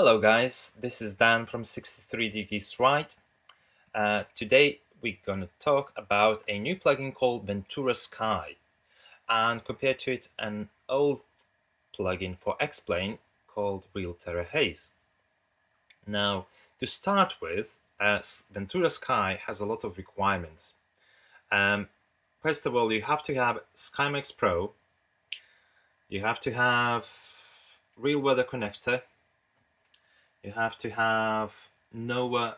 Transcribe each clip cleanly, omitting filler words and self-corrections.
Hello guys, this is Dan from 63 Degrees Right. Today we're going to talk about a new plugin called Ventura Sky and compare to it an old plugin for X-Plane called Real Terra Haze. Now, to start with, Ventura Sky has a lot of requirements. First of all, you have to have SkyMax Pro, you have to have Real Weather Connector, you have to have NOAA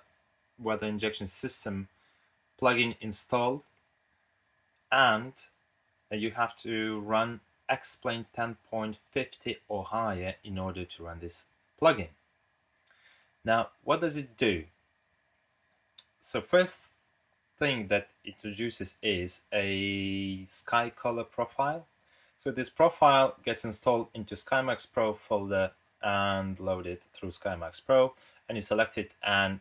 weather injection system plugin installed, and you have to run X-Plane 10.50 or higher in order to run this plugin. Now, what does it do? So first thing that it introduces is a sky color profile. So this profile gets installed into SkyMax Pro folder and loaded through SkyMax Pro, and you select it and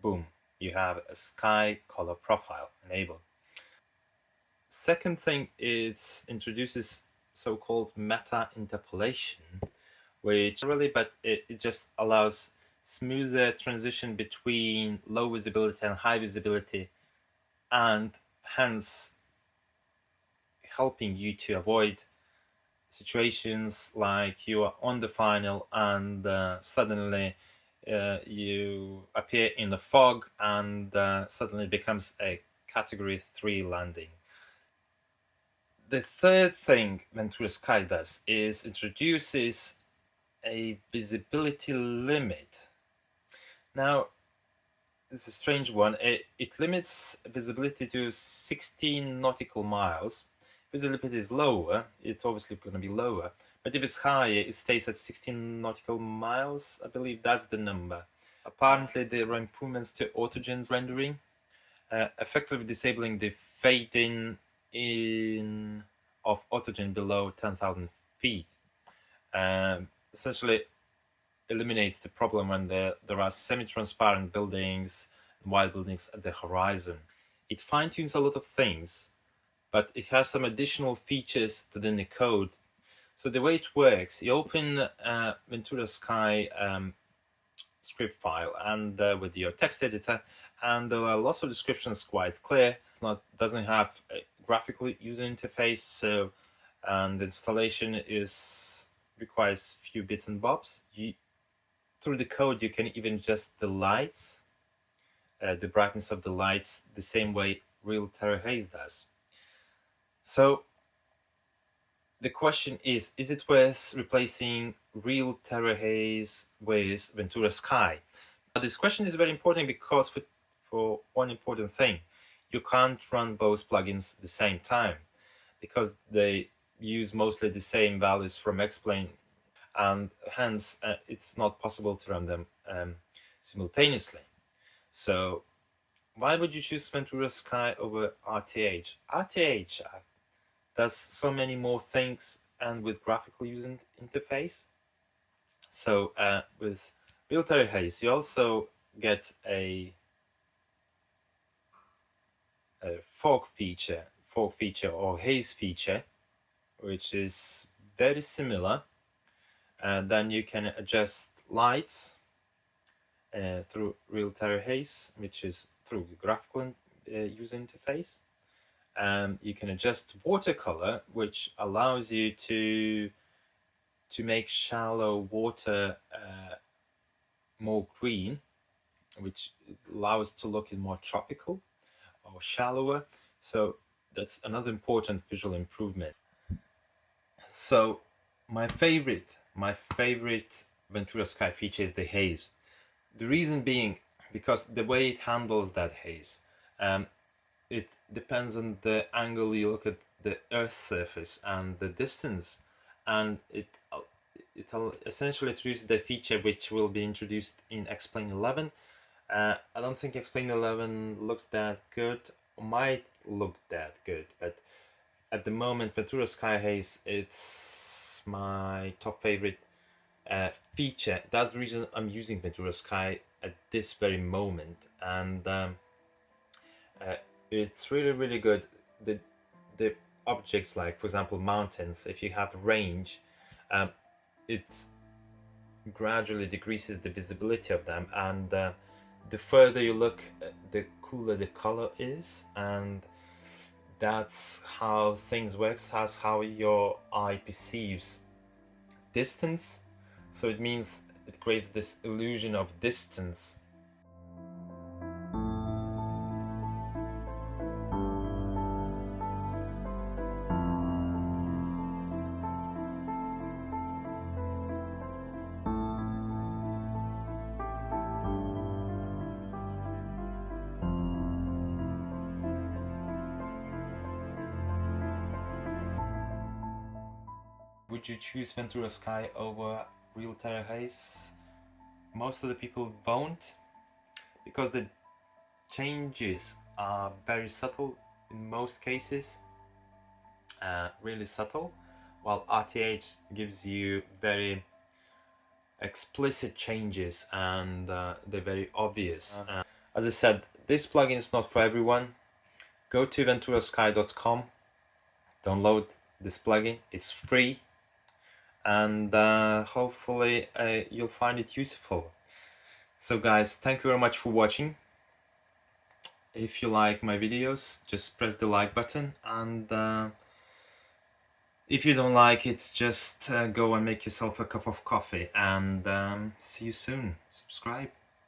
boom, you have a sky color profile enabled. Second thing, it introduces so-called meta interpolation, which it just allows smoother transition between low visibility and high visibility, and hence helping you to avoid situations like you are on the final and suddenly you appear in the fog and suddenly becomes a category 3 landing. The third thing Ventura Sky does is introduces a visibility limit. Now, it's a strange one. It limits visibility to 16 nautical miles. If visibility is lower, it's obviously going to be lower. But if it's higher, it stays at 16 nautical miles. I believe that's the number. Apparently, there are improvements to autogen rendering, effectively disabling the fade-in of autogen below 10,000 feet. Essentially eliminates the problem when there are semi-transparent buildings and white buildings at the horizon. It fine-tunes a lot of things, but it has some additional features within the code. So the way it works, you open Ventura Sky script file and with your text editor, and there are lots of descriptions quite clear. Doesn't have a graphical user interface, so and installation requires few bits and bobs. Through the code, you can even adjust the lights, the brightness of the lights, the same way Real Terra Haze does. So the question is it worth replacing Real Terra Haze with Ventura Sky? Now, this question is very important because for one important thing, you can't run both plugins at the same time because they use mostly the same values from X-Plane, and hence it's not possible to run them simultaneously. So why would you choose Ventura Sky over RTH? RTH does so many more things and with graphical user interface. So with Real Terra Haze, you also get a fog feature or haze feature, which is very similar. And then you can adjust lights through Real Terra Haze, which is through the graphical user interface. You can adjust watercolor, which allows you to make shallow water more green, which allows to look more tropical or shallower. So that's another important visual improvement. So my favorite Ventura Sky feature is the haze. The reason being because the way it handles that haze, it depends on the angle you look at the Earth's surface and the distance, and it essentially introduces the feature which will be introduced in X-Plane 11. I don't think X-Plane 11 looks that good, or might look that good, but at the moment Ventura Sky Haze, it's my top favorite feature. That's the reason I'm using Ventura Sky at this very moment, and it's really good. The objects, like for example mountains, if you have range, it gradually decreases the visibility of them, and the further you look, the cooler the color is, and that's how things works. That's how your eye perceives distance. So it means it creates this illusion of distance. Would you choose Ventura Sky over real Terra Haze? Most of the people won't, because the changes are very subtle in most cases, really subtle, while RTH gives you very explicit changes, and they're very obvious. As I said, this plugin is not for everyone. Go to venturasky.com, download this plugin, it's free, and hopefully you'll find it useful. So guys, thank you very much for watching. If you like my videos, just press the like button, and if you don't like it, just go and make yourself a cup of coffee, and see you soon. Subscribe.